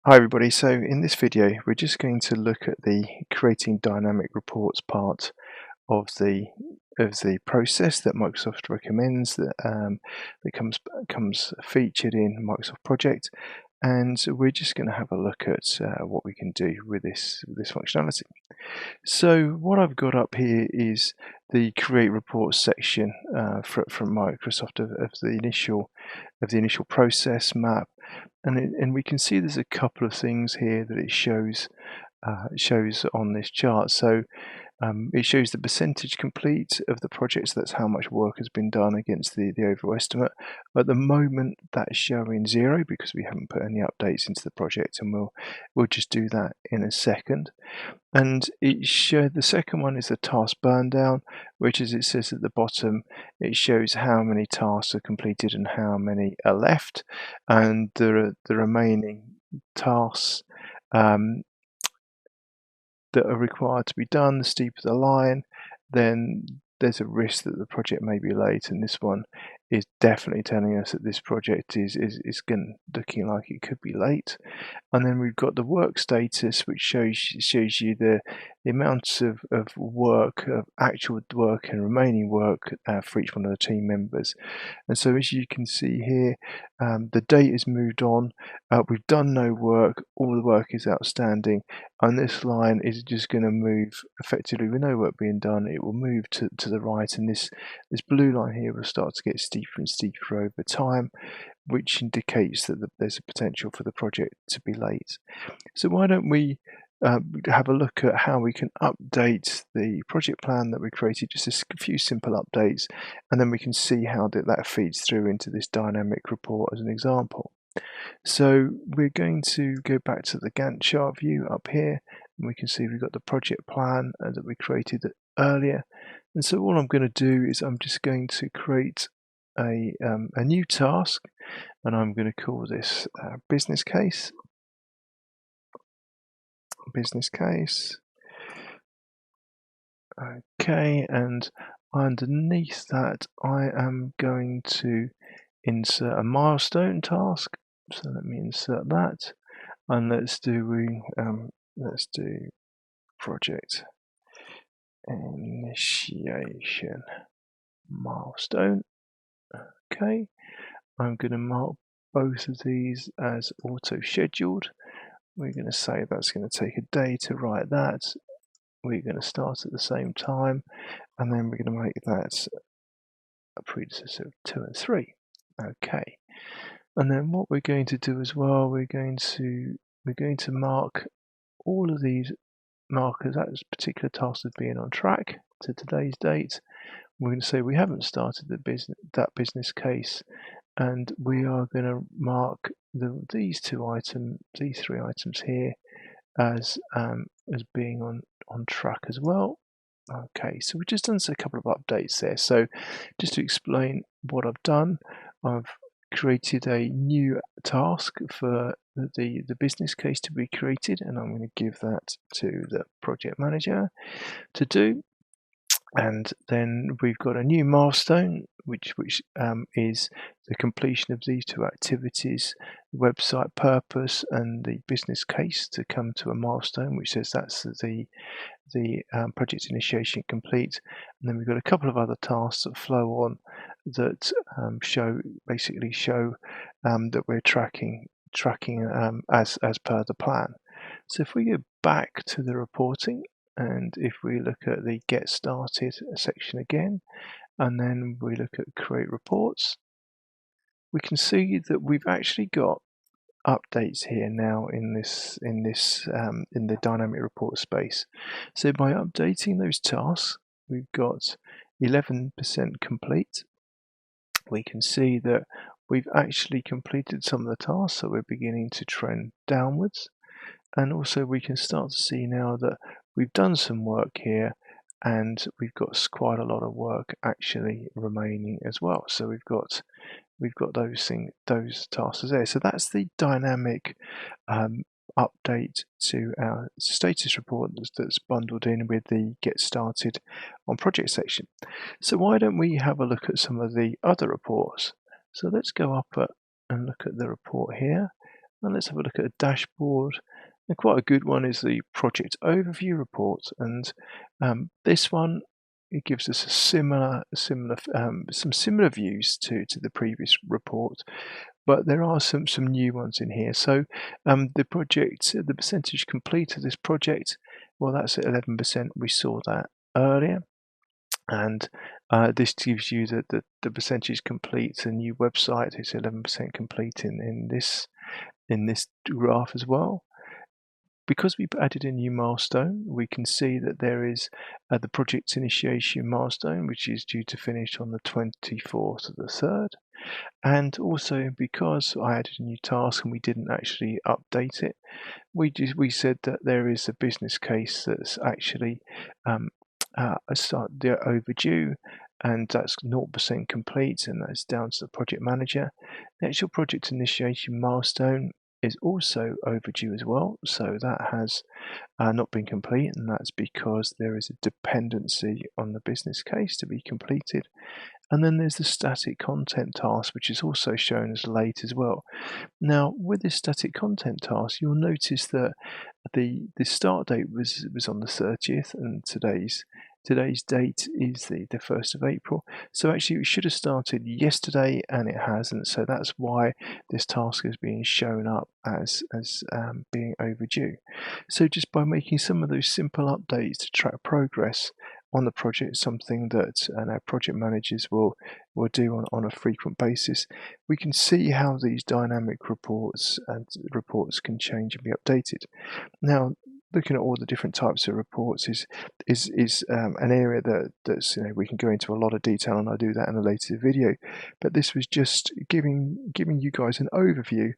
Hi everybody, so in this video we're just going to look at the creating dynamic reports part of the process that Microsoft recommends that comes featured in Microsoft Project, and we're just going to have a look at what we can do with this functionality. So what I've got up here is the create reports section from Microsoft of the initial process map, and we can see there's a couple of things here that it shows on this chart. So it shows the percentage complete of the project, so that's how much work has been done against the overall estimate. At the moment, that's showing 0 because we haven't put any updates into the project, and we'll just do that in a second. And it showed the second one is the task burndown, which, as it says at the bottom, it shows how many tasks are completed and how many are left, and the remaining tasks that are required to be done. The steeper the line, then there's a risk that the project may be late, and this one is definitely telling us that this project is looking like it could be late. And then we've got the work status, which shows you the amounts of work, of actual work and remaining work for each one of the team members. And so as you can see here, the date has moved on, we've done no work, all the work is outstanding, and this line is just going to move effectively with no work being done. It will move to the right, and this blue line here will start to get steeper and steeper over time, which indicates that there's a potential for the project to be late. So why don't we have a look at how we can update the project plan that we created, just a few simple updates, and then we can see how that feeds through into this dynamic report as an example. So we're going to go back to the Gantt chart view up here, and we can see we've got the project plan that we created earlier. And so all I'm going to do is I'm just going to create a new task, and I'm going to call this business case. Okay, and underneath that I am going to insert a milestone task. So let me insert that, and let's do project initiation milestone. Okay, I'm going to mark both of these as auto scheduled. We're going to say that's going to take a day to write that. We're going to start at the same time, and then we're going to make that a predecessor of 2 and 3. Okay, and then what we're going to do as well, we're going to mark all of these markers as particular tasks as being on track to today's date. We're going to say we haven't started that business case, and we are going to mark these three items here as being on track as well. Okay, so we've just done a couple of updates there. So just to explain what I've done, I've created a new task for the business case to be created, and I'm going to give that to the project manager to do. And then we've got a new milestone, which is the completion of these two activities, the website purpose and the business case, to come to a milestone, which says that's the project initiation complete. And then we've got a couple of other tasks that flow on that show that we're tracking as per the plan. So if we go back to the reporting, and if we look at the Get Started section again, and then we look at Create Reports, we can see that we've actually got updates here now in the dynamic report space. So by updating those tasks, we've got 11% complete. We can see that we've actually completed some of the tasks, so we're beginning to trend downwards. And also we can start to see now that we've done some work here, and we've got quite a lot of work actually remaining as well. So we've got those tasks there. So that's the dynamic update to our status report that's bundled in with the Get Started on Project section. So why don't we have a look at some of the other reports? So let's go up and look at the report here. And let's have a look at a dashboard. And quite a good one is the project overview report, and this one, it gives us a some similar views to the previous report, but there are some new ones in here. So the percentage complete of this project, well, that's at 11%. We saw that earlier, and this gives you the percentage complete. A new website is 11% complete in this graph as well. Because we've added a new milestone, we can see that there is the project initiation milestone, which is due to finish on the 24th of the 3rd. And also, because I added a new task and we didn't actually update it, we said that there is a business case that's actually they're overdue, and that's 0% complete, and that's down to the project manager. The actual project initiation milestone is also overdue as well, so that has not been complete, and that's because there is a dependency on the business case to be completed. And then there's the static content task, which is also shown as late as well. Now, with this static content task, you'll notice that the start date was on the 30th, and today's date is the 1st of April. So actually it should have started yesterday, and it hasn't. So that's why this task is being shown up as being overdue. So just by making some of those simple updates to track progress on the project, something that our project managers will do on a frequent basis, we can see how these dynamic reports can change and be updated. Now, looking at all the different types of reports is an area that's we can go into a lot of detail, and I'll do that in a later video. But this was just giving you guys an overview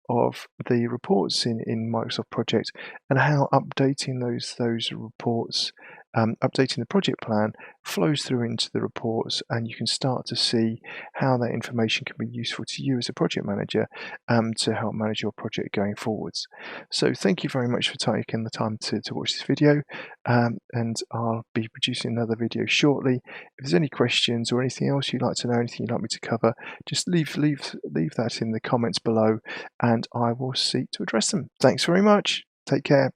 of the reports in Microsoft Project, and how updating those reports, updating the project plan, flows through into the reports, and you can start to see how that information can be useful to you as a project manager to help manage your project going forwards. So thank you very much for taking the time to watch this video, and I'll be producing another video shortly. If there's any questions or anything else you'd like to know, anything you'd like me to cover, just leave that in the comments below, and I will seek to address them. Thanks very much. Take care.